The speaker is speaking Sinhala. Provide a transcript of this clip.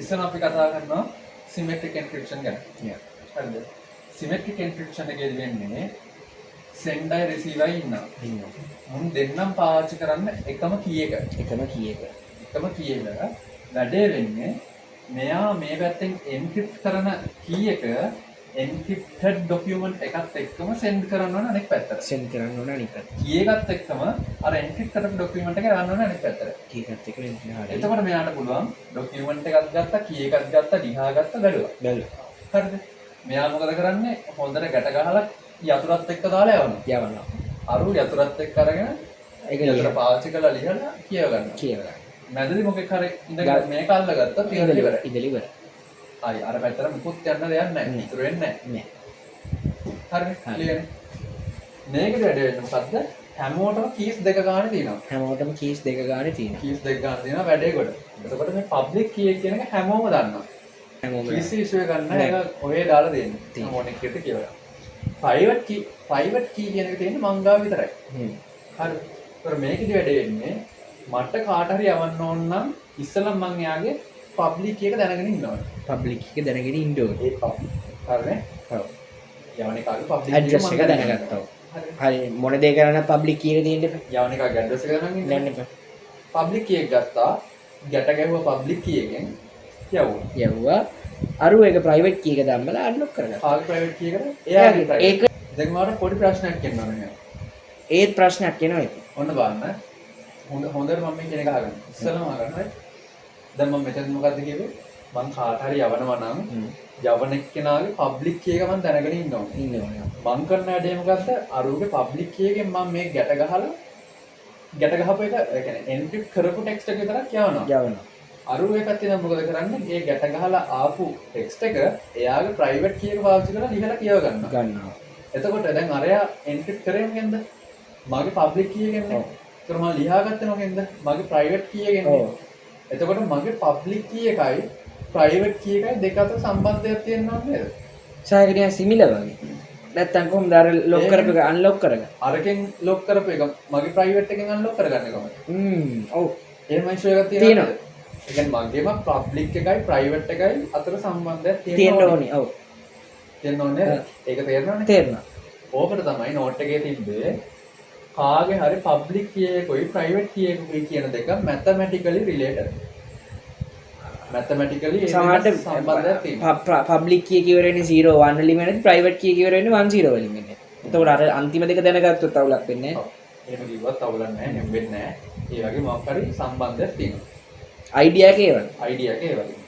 ඉස්සෙල්ලා අපි කතා කරනවා symmetric encryption ගැන. Yeah. හරිද? symmetric encryption එකේදී වෙන්නේ send අය receive අය ඉන්නවා. මුන් දෙන්නම් පාවිච්චි කරන්න එකම key එක. එකම key එක. එකම key එක වැඩේ වෙන්නේ මෙයා මේ පැත්තෙන් encrypt කරන key එක encrypted document එකත් එක්කම send කරන්න ඕන අනෙක් පැත්තට. send කරන්න ඕන අනිත් පැත්තට. key එකත් එක්කම අර encrypt කරපු document එක යවන්න ඕන අනෙක් පැත්තට. key එකත් එක්ක link එක හරියට. එතකොට මෙයාට පුළුවන් document එකක් ගත්තා, key එකක් ගත්තා, ලියා ගත්තා බැලුවා. බැලුවා. හරිද? මෙයා මොකද කරන්නේ? හොඳට ගැට ගහලා යතුරත් එක්ක දාලා යවනවා. යවනවා. අරු යතුරත් එක්ක අරගෙන ඒක යතුර පාවිච්චි කරලා ලියලා කියව ගන්නවා. කියලා. මැදදී මොකෙක් හරි ඉඳගෙන මේක අල්ලගත්තා ඉවරයි. ඉවරයි. හරි අර පැත්තට මුකුත් යන්න දෙයක් නැහැ. ඉතුරු වෙන්නේ නැහැ. හරිනේ? ක්ලියර්නේ? මේකේ වැඩ වෙන්නේ මොකද්ද? හැමෝටම කීස් දෙක ගන්න තියෙනවා. හැමෝටම keys දෙක ගන්න තියෙනවා. කීස් දෙක ගන්න තියෙනවා වැඩේ කොට. එතකොට මේ public key එක කියන එක හැමෝම දන්නවා. හැමෝම කිසි ඉෂුව ගන්න ඒක ඔය දාලා දෙන්නේ. මොනෙක් එක්ක කියලා. private key කියන එක තියෙන්නේ මං ගාව විතරයි. හරි. ඒතර මේකෙදි වැඩේ වෙන්නේ මට කාට හරි යවන්න ඕන නම් ඉස්සෙල්ලා මං එයාගේ public key එක දැනගෙන ඉන්න ඕනේ. public එක දැනගෙන ඉන්න ඕනේ. ඒ හරිනේ? ඔව්. යවන එකාගේ public address එක දැනගත්තා. හරි මොන දේ කරන්න public key එක තියෙන්න එපා. යවන එකාගේ address එක දැනගෙන දැන් එපා. public key එක ගත්තා ගැට ගැහුවා public key එකෙන් යවුවා. යවුවා. අරු ඒක private key එක දැම්මලා unlock කරගත්තා. ආගේ private key එකට එයාගේ private. ඒක දැන් මට පොඩි ප්‍රශ්නයක් එන්න ඕනේ නේද? ඒත් ප්‍රශ්නයක් එනවා ඒක. ඔන්න බලන්න. හොඳට මම මේ කියන එක අහගන්න. ඉස්සෙල්ලාම අහගන්න. right? දැන් මම මෙතන මොකද්ද කිව්වේ? මං කාට හරි යවනවා නම් යවන එක්කෙනාගේ public key එක මං දැනගෙන ඉන්න ඕනේ. ඉන්න ඕනේ. මං කරන වැඩේ මොකද්ද? අරුගේ public key එකෙන් මම මේ ගැට ගහපු එක ඒ කියන්නේ encrypt කරපු text එක විතරක් යවනවා. යවනවා. අරුවේ පැත්තේ නම් මොකද කරන්නේ? මේ ගැට ගහලා ආපු text එක එයාගේ private key එක පාවිච්චි කරලා ලියලා කියව ගන්නවා. ගන්නවා. එතකොට දැන් අරයා encrypt කරේ මොකෙන්ද? මගේ public key එකෙන් නේ. ඒතර මම ලියාගත්තේ මොකෙන්ද? මගේ private key එකෙන්. ඔව්. එතකොට මගේ public key එකයි private key එකයි දෙක අතර සම්බන්ධයක් තියෙනවා නේද? සායකනිය සිමිලර් වගේ. නැත්තම් කොහොමද අර lock කරපු එක unlock කරගන්න? අරකින් lock කරපු එක මගේ private එකෙන් unlock කරගන්නේ කොහොමද? ඔව්. එහෙම issue එකක් තියෙනවා. ඒ කියන්නේ මගේම public එකයි private එකයි අතර සම්බන්ධයක් තියෙන්න තියෙනවා. ඕනේ. ඔව්. තියෙන්න ඕනේ. ඒක තේරෙනවනේ. තේරුණා. ඕකට තමයි note එකේ තිබ්බේ කාගේ හරි public key එකයි private key එකයි කියන දෙක mathematically related. mathematically ඒ සමහරට සම්බන්ධයක් තියෙනවා. public key එක ඉවර වෙන්නේ 0 1 වලින් වෙන්නේ private key එක ඉවර වෙන්නේ 1 0 වලින් වෙන්නේ. එතකොට අර අන්තිම දෙක දැනගත්තොත් අවුලක් වෙන්නේ නැහැ. ඔව්. එහෙම කිව්වත් අවුලක් නැහැ, නෙම්බෙන්නේ නැහැ. ඒ වගේ මොකක් හරි සම්බන්ධයක් තියෙනවා. idea එක ඒ වගේ. idea එක ඒ වගේ.